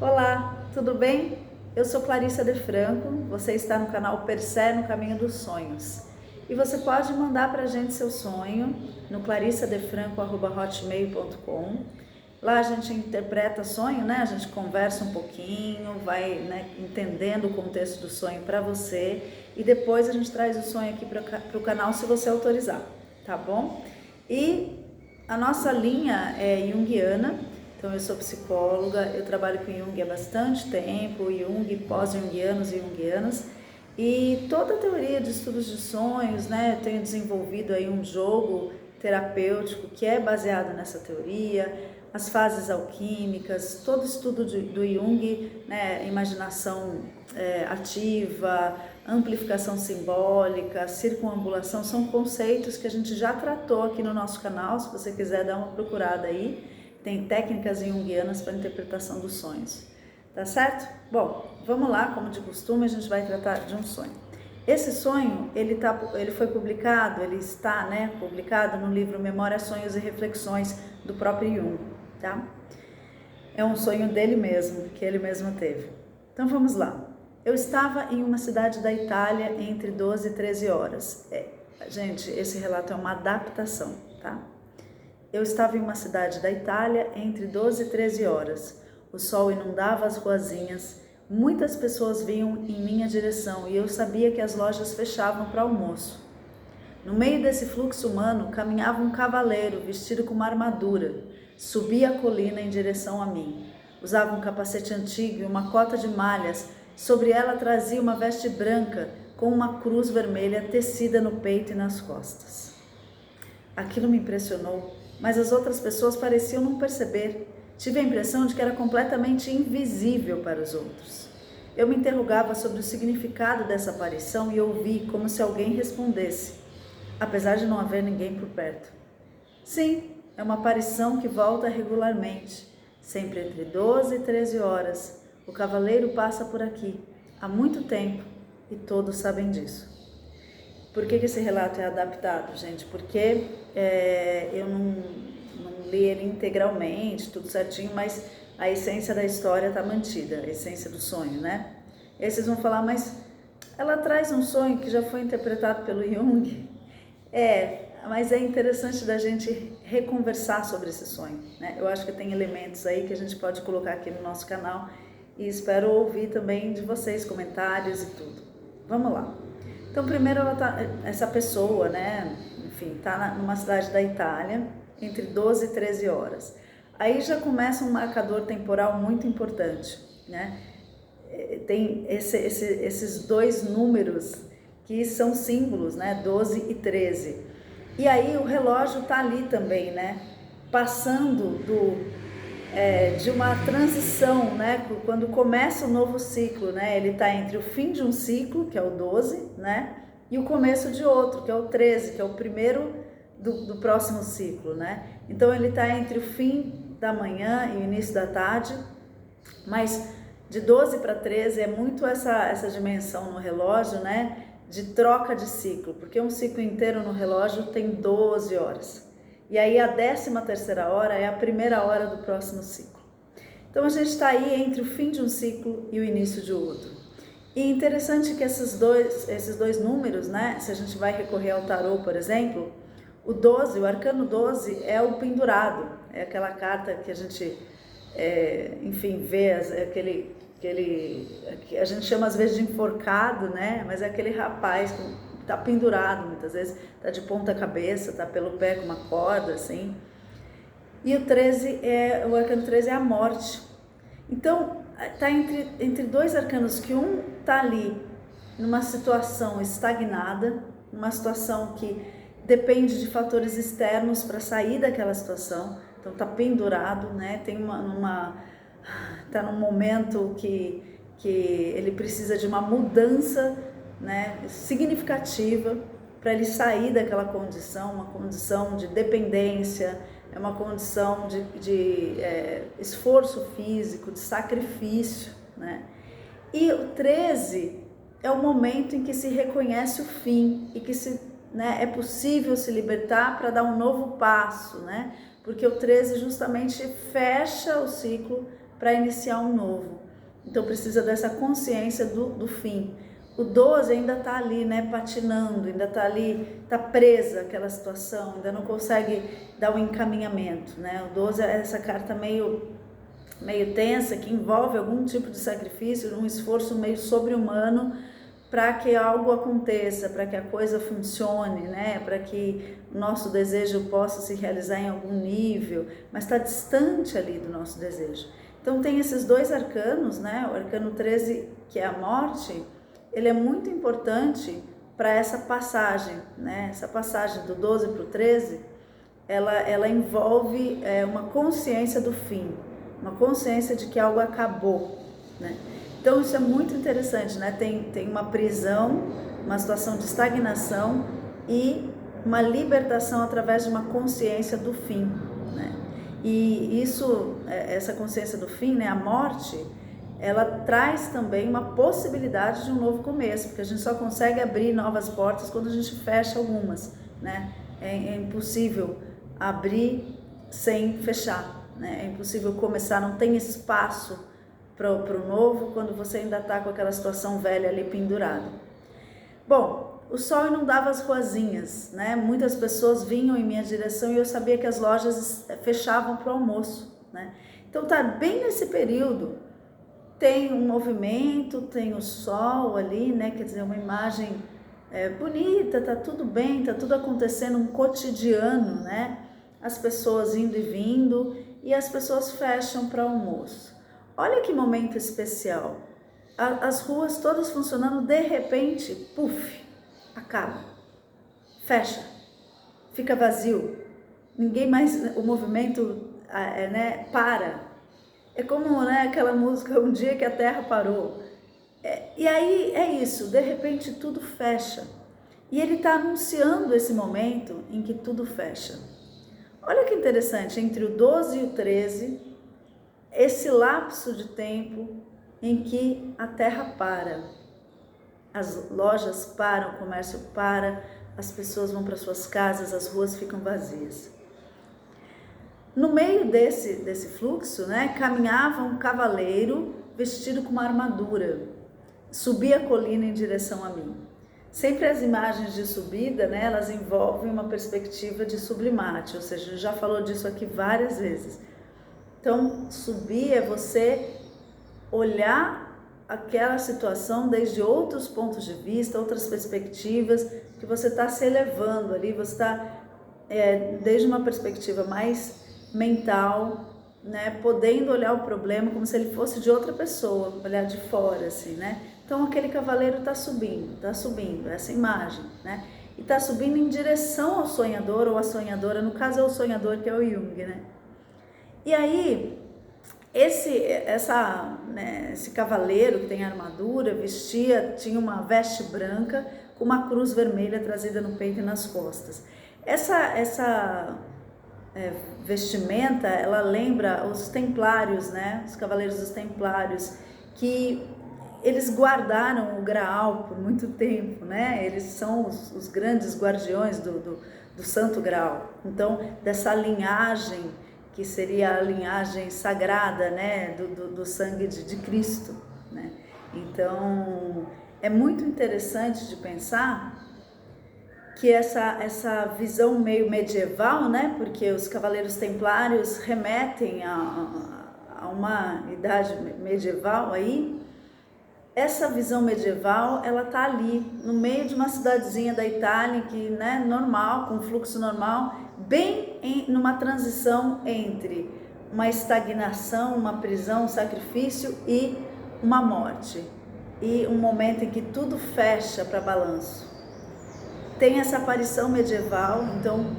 Olá, tudo bem? Eu sou Clarissa De Franco, você está no canal Persé no Caminho dos Sonhos. E você pode mandar para a gente seu sonho no clarissadefranco@hotmail.com. Lá a gente interpreta sonho, né? A gente conversa um pouquinho, vai, né, entendendo o contexto do sonho para você e depois a gente traz o sonho aqui para o canal se você autorizar, tá bom? E a nossa linha é junguiana. Então eu sou psicóloga, eu trabalho com Jung há bastante tempo, Jung, pós-junguianos e junguianas, e toda a teoria de estudos de sonhos, né, eu tenho desenvolvido aí um jogo terapêutico que é baseado nessa teoria, as fases alquímicas, todo estudo do Jung, né, imaginação ativa, amplificação simbólica, circunambulação, são conceitos que a gente já tratou aqui no nosso canal, se você quiser dar uma procurada aí. Tem técnicas junguianas para interpretação dos sonhos, tá certo? Bom, vamos lá, como de costume, a gente vai tratar de um sonho. Esse sonho, ele foi publicado, ele está, né, publicado no livro Memórias, Sonhos e Reflexões do próprio Jung, tá? É um sonho dele mesmo, que ele mesmo teve. Então vamos lá. Eu estava em uma cidade da Itália entre 12 e 13 horas. Gente, esse relato é uma adaptação, tá? Eu estava em uma cidade da Itália entre 12 e 13 horas. O sol inundava as ruazinhas, muitas pessoas vinham em minha direção e eu sabia que as lojas fechavam para almoço. No meio desse fluxo humano caminhava um cavaleiro vestido com uma armadura. Subia a colina em direção a mim. Usava um capacete antigo e uma cota de malhas. Sobre ela trazia uma veste branca com uma cruz vermelha tecida no peito e nas costas. Aquilo me impressionou. Mas as outras pessoas pareciam não perceber. Tive a impressão de que era completamente invisível para os outros. Eu me interrogava sobre o significado dessa aparição e ouvi como se alguém respondesse, apesar de não haver ninguém por perto. Sim, é uma aparição que volta regularmente, sempre entre 12 e 13 horas. O cavaleiro passa por aqui há muito tempo e todos sabem disso. Por que esse relato é adaptado, gente? Porque eu não li ele integralmente, tudo certinho, mas a essência da história está mantida, a essência do sonho, né? E aí vocês vão falar, mas ela traz um sonho que já foi interpretado pelo Jung? Mas é interessante da gente reconversar sobre esse sonho, né? Eu acho que tem elementos aí que a gente pode colocar aqui no nosso canal e espero ouvir também de vocês, comentários e tudo. Vamos lá. Então, primeiro, essa pessoa, né, enfim, está numa cidade da Itália, entre 12 e 13 horas. Aí já começa um marcador temporal muito importante, né? Tem esses dois números que são símbolos, né, 12 e 13. E aí o relógio está ali também, né, passando de uma transição, né? Quando começa o novo ciclo, né? Ele está entre o fim de um ciclo, que é o 12, né? E o começo de outro, que é o 13, que é o primeiro do próximo ciclo, né? Então ele está entre o fim da manhã e o início da tarde, mas de 12 para 13 é muito essa dimensão no relógio, né? De troca de ciclo, porque um ciclo inteiro no relógio tem 12 horas. E aí a 13ª hora é a primeira hora do próximo ciclo. Então a gente está aí entre o fim de um ciclo e o início de outro. E interessante que esses dois números, né? Se a gente vai recorrer ao tarô, por exemplo, o 12, o arcano 12 é o pendurado, é aquela carta que a gente, enfim, vê, aquele que a gente chama às vezes de enforcado, né? Mas é aquele rapaz que tá pendurado, muitas vezes tá de ponta cabeça, tá pelo pé com uma corda, assim. E o arcano 13 é a morte. Então, tá entre dois arcanos, que um tá ali numa situação estagnada, numa situação que depende de fatores externos para sair daquela situação. Então tá pendurado, né? Tá num momento que ele precisa de uma mudança, né, significativa para ele sair daquela condição, uma condição de dependência, é uma condição de esforço físico, de sacrifício, né? E o 13 é o momento em que se reconhece o fim e que é possível se libertar para dar um novo passo, né? Porque o 13 justamente fecha o ciclo para iniciar um novo. Então precisa dessa consciência do fim. O 12 ainda está ali, né, patinando, ainda está ali, está presa àquela situação, ainda não consegue dar um encaminhamento, né? O 12 é essa carta meio tensa, que envolve algum tipo de sacrifício, um esforço meio sobre-humano para que algo aconteça, para que a coisa funcione, né? Para que o nosso desejo possa se realizar em algum nível, mas está distante ali do nosso desejo. Então tem esses dois arcanos, né? O arcano 13, que é a morte, ele é muito importante para essa passagem, né? Essa passagem do 12 para o 13, ela envolve uma consciência do fim, uma consciência de que algo acabou, né? Então isso é muito interessante, né? Tem uma prisão, uma situação de estagnação e uma libertação através de uma consciência do fim, né? E isso, essa consciência do fim, né? A morte, ela traz também uma possibilidade de um novo começo, porque a gente só consegue abrir novas portas quando a gente fecha algumas, né? É impossível abrir sem fechar, né? É impossível começar, não tem espaço para o novo quando você ainda está com aquela situação velha ali pendurada. Bom, o sol inundava as ruazinhas, né? Muitas pessoas vinham em minha direção e eu sabia que as lojas fechavam para o almoço, né? Então tá bem nesse período, tem um movimento, tem o sol ali, né? Quer dizer, uma imagem bonita, tá tudo bem, tá tudo acontecendo, um cotidiano, né? As pessoas indo e vindo e as pessoas fecham para almoço. Olha que momento especial. As ruas todas funcionando, de repente, puf, acaba, fecha, fica vazio. Ninguém mais, o movimento, né, para. É como, né, aquela música, Um Dia que a Terra Parou. E aí é isso, de repente tudo fecha. E ele está anunciando esse momento em que tudo fecha. Olha que interessante, entre o 12 e o 13, esse lapso de tempo em que a Terra para. As lojas param, o comércio para, as pessoas vão para suas casas, as ruas ficam vazias. No meio desse fluxo, né, caminhava um cavaleiro vestido com uma armadura, subia a colina em direção a mim. Sempre as imagens de subida, né, elas envolvem uma perspectiva de sublimate, ou seja, já falou disso aqui várias vezes. Então, subir é você olhar aquela situação desde outros pontos de vista, outras perspectivas, que você está se elevando ali, você está desde uma perspectiva mais mental, né, podendo olhar o problema como se ele fosse de outra pessoa, olhar de fora, assim, né? Então aquele cavaleiro está subindo, essa imagem, né? E está subindo em direção ao sonhador ou à sonhadora, no caso é o sonhador que é o Jung, né? E aí esse cavaleiro que tem armadura, tinha uma veste branca com uma cruz vermelha trazida no peito e nas costas. Essa vestimenta, ela lembra os templários, né? Os cavaleiros dos templários, que eles guardaram o Graal por muito tempo, né? Eles são os grandes guardiões do Santo Graal. Então, dessa linhagem, que seria a linhagem sagrada, né? Do sangue de Cristo, né? Então, é muito interessante de pensar que essa visão meio medieval, né? Porque os cavaleiros templários remetem a uma idade medieval aí. Essa visão medieval, ela tá ali no meio de uma cidadezinha da Itália que, né, normal, com fluxo normal, bem numa transição entre uma estagnação, uma prisão, um sacrifício e uma morte, e um momento em que tudo fecha para balanço. Tem essa aparição medieval, então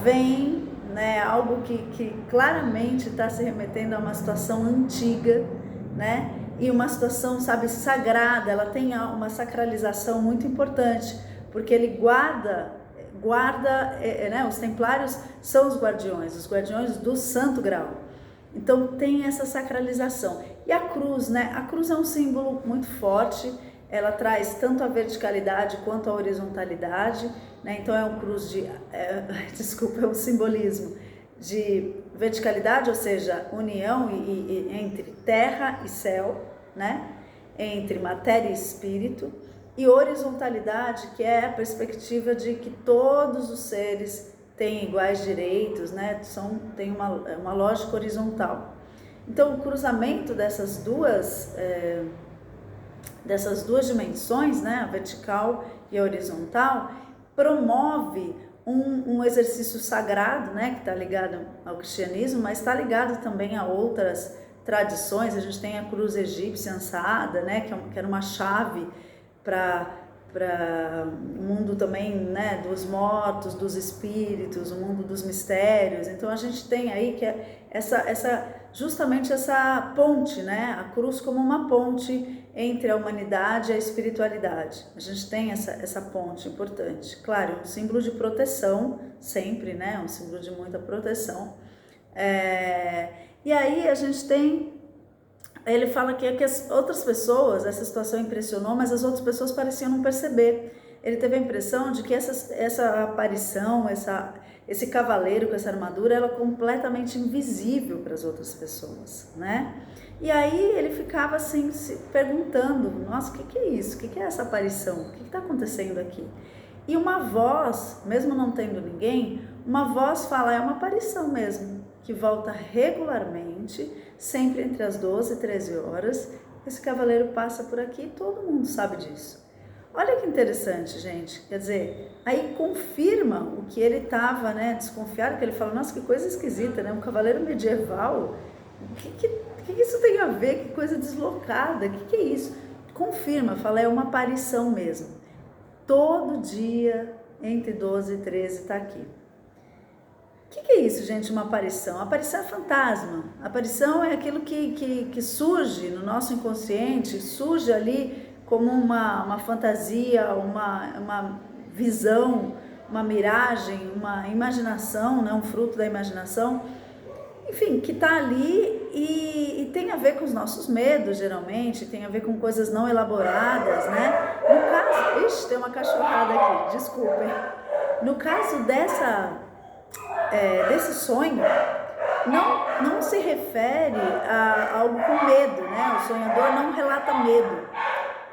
vem, né, algo que claramente está se remetendo a uma situação antiga, né, e uma situação, sabe, sagrada. Ela tem uma sacralização muito importante, porque ele guarda, né, os templários são os guardiões do Santo Graal. Então tem essa sacralização. E a cruz, né, a cruz é um símbolo muito forte. Ela traz tanto a verticalidade quanto a horizontalidade, né? Então é um cruz é um simbolismo de verticalidade, ou seja, união entre terra e céu, né? Entre matéria e espírito, e horizontalidade, que é a perspectiva de que todos os seres têm iguais direitos, né? Tem uma lógica horizontal. Então, o cruzamento dessas duas dimensões, né? A vertical e a horizontal, promove um exercício sagrado, né? Que está ligado ao cristianismo, mas está ligado também a outras tradições. A gente tem a cruz egípcia ansada, né? Que era uma chave para o mundo também, né, dos mortos, dos espíritos, o mundo dos mistérios. Então a gente tem aí que justamente essa ponte, né, a cruz como uma ponte entre a humanidade e a espiritualidade. A gente tem essa ponte importante. Claro, um símbolo de proteção sempre, né, um símbolo de muita proteção. E aí a gente tem, ele fala que as outras pessoas, essa situação impressionou, mas as outras pessoas pareciam não perceber. Ele teve a impressão de que essa aparição, esse cavaleiro com essa armadura, ela é completamente invisível para as outras pessoas, né? E aí ele ficava assim, se perguntando, nossa, o que é isso? O que é essa aparição? O que está acontecendo aqui? E uma voz, mesmo não tendo ninguém, uma voz fala, é uma aparição mesmo, que volta regularmente, sempre entre as 12 e 13 horas, esse cavaleiro passa por aqui e todo mundo sabe disso. Olha que interessante, gente, quer dizer, aí confirma o que ele estava, né, desconfiado, que ele fala, nossa, que coisa esquisita, né, um cavaleiro medieval, o que isso tem a ver, que coisa deslocada, o que é isso? Confirma, fala, é uma aparição mesmo, todo dia, entre 12 e 13 está aqui. O que é isso, gente, uma aparição? A aparição é fantasma. A aparição é aquilo que surge no nosso inconsciente, surge ali como uma fantasia, uma visão, uma miragem, uma imaginação, né? Um fruto da imaginação. Enfim, que está ali e tem a ver com os nossos medos, geralmente, tem a ver com coisas não elaboradas, né? No caso... Ixi, tem uma cachorrada aqui, desculpem. No caso desse sonho, não se refere a algo com medo, né? O sonhador não relata medo.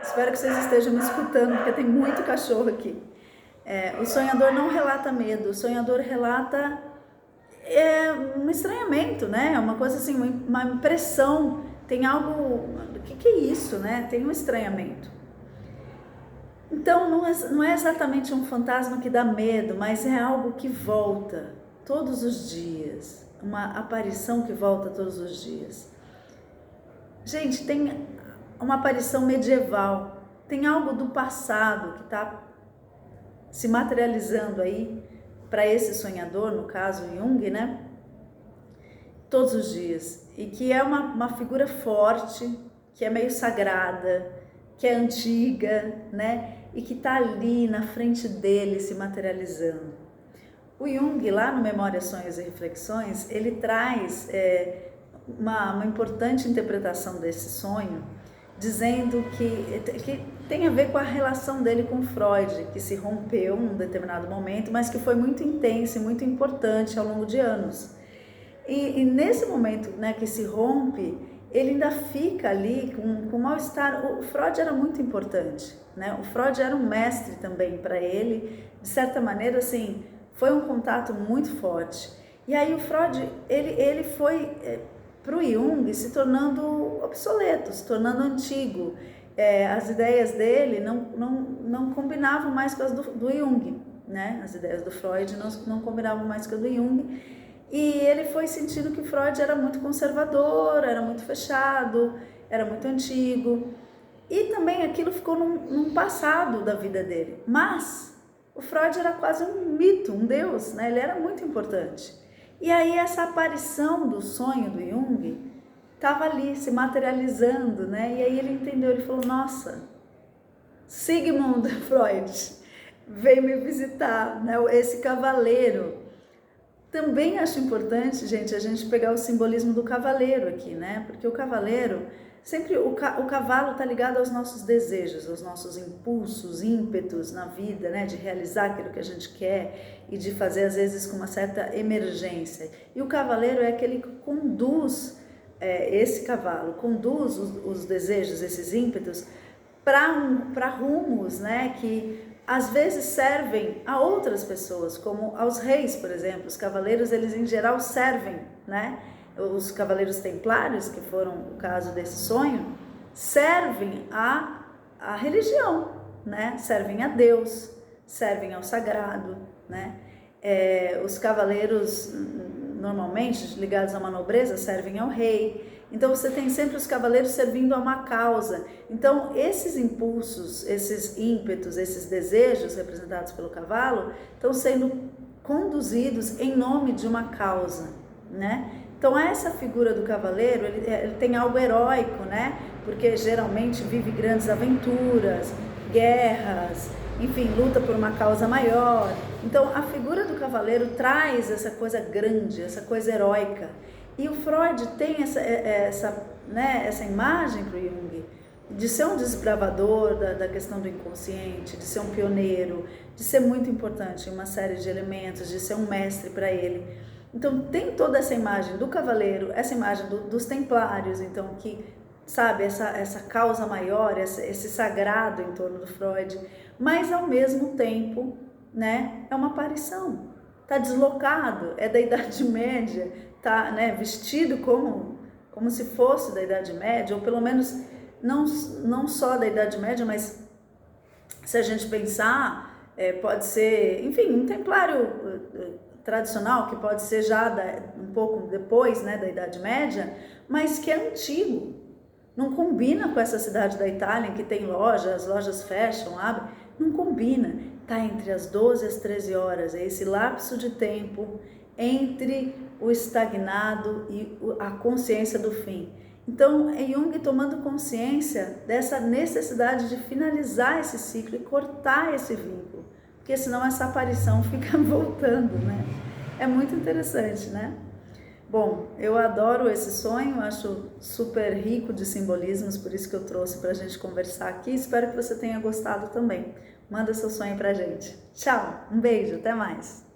Espero que vocês estejam me escutando, porque tem muito cachorro aqui. O sonhador não relata medo, o sonhador relata um estranhamento, né? Uma coisa assim, uma impressão, tem algo... O que é isso, né? Tem um estranhamento. Então, não é exatamente um fantasma que dá medo, mas é algo que volta todos os dias, uma aparição que volta todos os dias. Gente, tem uma aparição medieval, tem algo do passado que está se materializando aí para esse sonhador, no caso Jung, né? Todos os dias, e que é uma figura forte, que é meio sagrada, que é antiga, né? E que está ali na frente dele se materializando. O Jung, lá no Memórias, Sonhos e Reflexões, ele traz uma importante interpretação desse sonho, dizendo que tem a ver com a relação dele com Freud, que se rompeu num determinado momento, mas que foi muito intensa e muito importante ao longo de anos. E nesse momento, né, que se rompe, ele ainda fica ali com mal-estar. O Freud era muito importante, né? O Freud era um mestre também para ele, de certa maneira, assim, foi um contato muito forte. E aí o Freud, ele foi para o Jung se tornando obsoleto, se tornando antigo. As ideias dele não combinavam mais com as do Jung, né? As ideias do Freud não combinavam mais com as do Jung. E ele foi sentindo que Freud era muito conservador, era muito fechado, era muito antigo. E também aquilo ficou num passado da vida dele. Mas o Freud era quase um mito, um deus, né? Ele era muito importante. E aí essa aparição do sonho do Jung estava ali se materializando, né? E aí ele entendeu, ele falou, nossa, Sigmund Freud veio me visitar, né? Esse cavaleiro. Também acho importante, gente, a gente pegar o simbolismo do cavaleiro aqui, né? Porque o cavaleiro, sempre o cavalo está ligado aos nossos desejos, aos nossos impulsos, ímpetos na vida, né? De realizar aquilo que a gente quer e de fazer, às vezes, com uma certa emergência. E o cavaleiro é aquele que conduz, esse cavalo, conduz os desejos, esses ímpetos, para rumos, né? Que às vezes servem a outras pessoas, como aos reis, por exemplo. Os cavaleiros, eles em geral servem, né? Os cavaleiros templários, que foram o caso desse sonho, servem a religião, né? Servem a Deus, servem ao sagrado, né? Os cavaleiros, normalmente ligados a uma nobreza, servem ao rei. Então você tem sempre os cavaleiros servindo a uma causa. Então esses impulsos, esses ímpetos, esses desejos representados pelo cavalo estão sendo conduzidos em nome de uma causa, né? Então essa figura do cavaleiro, ele tem algo heróico, né? Porque geralmente vive grandes aventuras, guerras, enfim, luta por uma causa maior. Então a figura do cavaleiro traz essa coisa grande, essa coisa heróica. E o Freud tem essa imagem para o Jung de ser um desbravador da questão do inconsciente, de ser um pioneiro, de ser muito importante em uma série de elementos, de ser um mestre para ele. Então tem toda essa imagem do cavaleiro, essa imagem dos templários, então que, sabe, essa causa maior, esse sagrado em torno do Freud, mas ao mesmo tempo, né, é uma aparição. Está deslocado, é da Idade Média, está, né, vestido como se fosse da Idade Média, ou pelo menos não só da Idade Média, mas se a gente pensar, pode ser, enfim, um templário tradicional, que pode ser já um pouco depois, né, da Idade Média, mas que é antigo. Não combina com essa cidade da Itália, em que tem lojas, as lojas fecham, abrem, não combina. Está entre as 12 e as 13 horas, é esse lapso de tempo entre o estagnado e a consciência do fim. Então, é Jung tomando consciência dessa necessidade de finalizar esse ciclo e cortar esse vínculo, porque senão essa aparição fica voltando, né? É muito interessante, né? Bom, eu adoro esse sonho, acho super rico de simbolismos, por isso que eu trouxe para a gente conversar aqui. Espero que você tenha gostado também. Manda seu sonho pra gente. Tchau, um beijo, até mais.